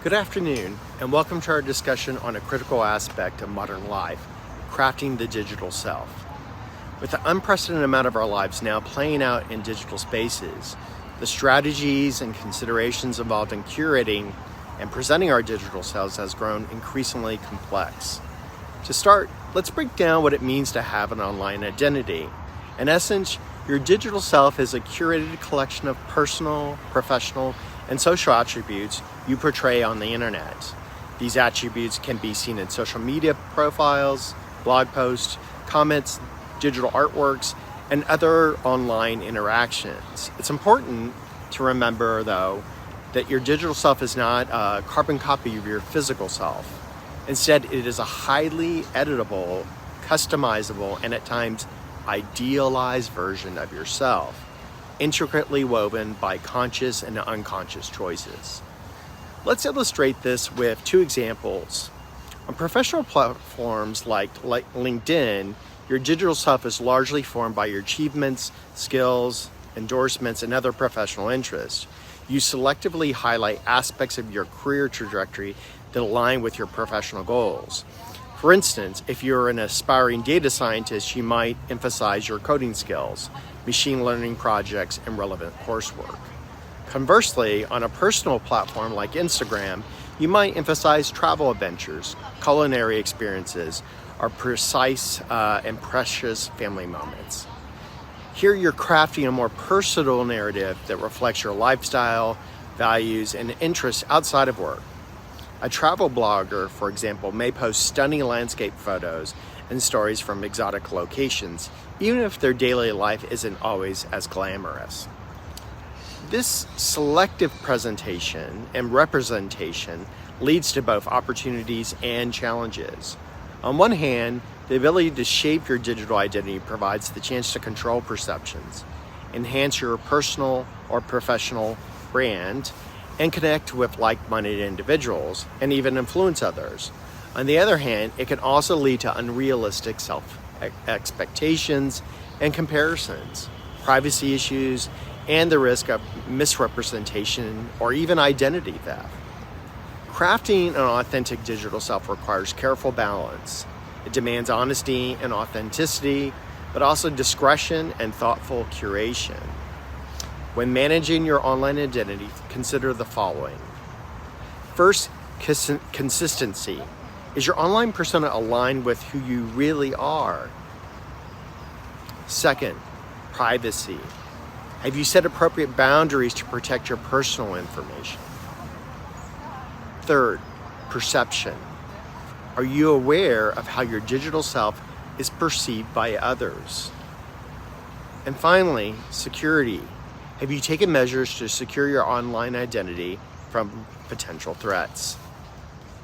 Good afternoon, and welcome to our discussion on a critical aspect of modern life, crafting the digital self. With the unprecedented amount of our lives now playing out in digital spaces, the strategies and considerations involved in curating and presenting our digital selves has grown increasingly complex. To start, let's break down what it means to have an online identity. In essence, your digital self is a curated collection of personal, professional, and social attributes you portray on the internet. These attributes can be seen in social media profiles, blog posts, comments, digital artworks, and other online interactions. It's important to remember, though, that your digital self is not a carbon copy of your physical self. Instead, it is a highly editable, customizable, and at times idealized version of yourself, intricately woven by conscious and unconscious choices. Let's illustrate this with two examples. On professional platforms like LinkedIn, your digital self is largely formed by your achievements, skills, endorsements, and other professional interests. You selectively highlight aspects of your career trajectory that align with your professional goals. For instance, if you're an aspiring data scientist, you might emphasize your coding skills, machine learning projects, and relevant coursework. Conversely, on a personal platform like Instagram, you might emphasize travel adventures, culinary experiences, or precise and precious family moments. Here you're crafting a more personal narrative that reflects your lifestyle, values, and interests outside of work. A travel blogger, for example, may post stunning landscape photos and stories from exotic locations, even if their daily life isn't always as glamorous. This selective presentation and representation leads to both opportunities and challenges. On one hand, the ability to shape your digital identity provides the chance to control perceptions, enhance your personal or professional brand, and connect with like-minded individuals and even influence others. On the other hand, it can also lead to unrealistic self-expectations and comparisons, privacy issues, and the risk of misrepresentation or even identity theft. Crafting an authentic digital self requires careful balance. It demands honesty and authenticity, but also discretion and thoughtful curation. When managing your online identity, consider the following. First, consistency. Is your online persona aligned with who you really are? Second, privacy. Have you set appropriate boundaries to protect your personal information? Third, perception. Are you aware of how your digital self is perceived by others? And finally, security. Have you taken measures to secure your online identity from potential threats?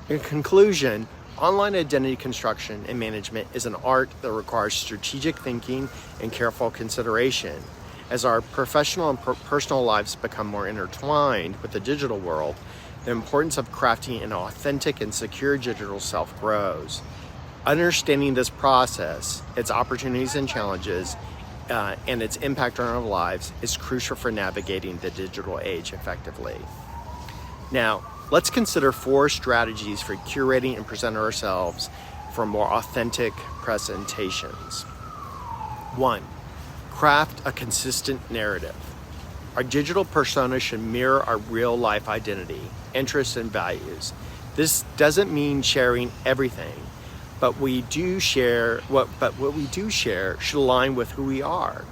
In conclusion, online identity construction and management is an art that requires strategic thinking and careful consideration. As our professional and personal lives become more intertwined with the digital world, the importance of crafting an authentic and secure digital self grows. Understanding this process, its opportunities and challenges, and its impact on our lives is crucial for navigating the digital age effectively. Now, let's consider 4 strategies for curating and presenting ourselves for more authentic presentations. 1. Craft a consistent narrative. Our digital persona should mirror our real-life identity, interests, and values. This doesn't mean sharing everything, but what we do share should align with who we are.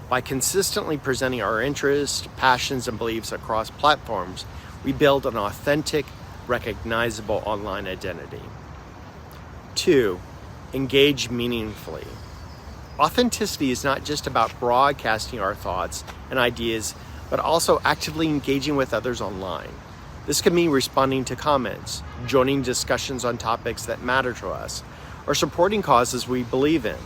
By consistently presenting our interests, passions, and beliefs across platforms, we build an authentic, recognizable online identity. 2. Engage meaningfully. Authenticity is not just about broadcasting our thoughts and ideas, but also actively engaging with others online. This can mean responding to comments, joining discussions on topics that matter to us, or supporting causes we believe in.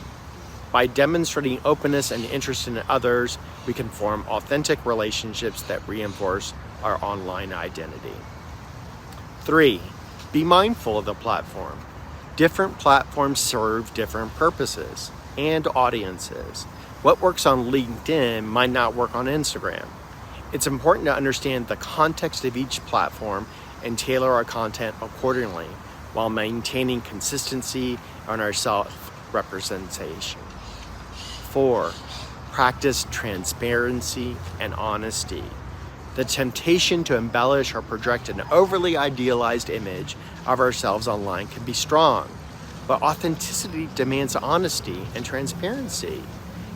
By demonstrating openness and interest in others, we can form authentic relationships that reinforce our online identity. 3. Be mindful of the platform. Different platforms serve different purposes and audiences. What works on LinkedIn might not work on Instagram. It's important to understand the context of each platform and tailor our content accordingly while maintaining consistency on our self-representation. 4. Practice transparency and honesty. The temptation to embellish or project an overly idealized image of ourselves online can be strong, but authenticity demands honesty and transparency.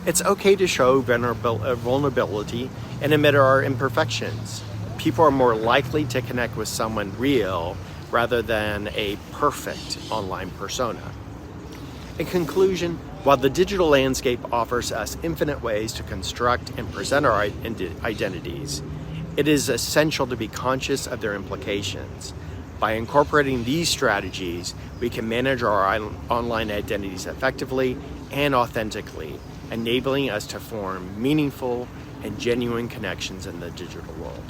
It's okay to show vulnerability and admit our imperfections. People are more likely to connect with someone real rather than a perfect online persona. In conclusion, while the digital landscape offers us infinite ways to construct and present our identities, it is essential to be conscious of their implications. By incorporating these strategies, we can manage our online identities effectively and authentically, enabling us to form meaningful and genuine connections in the digital world.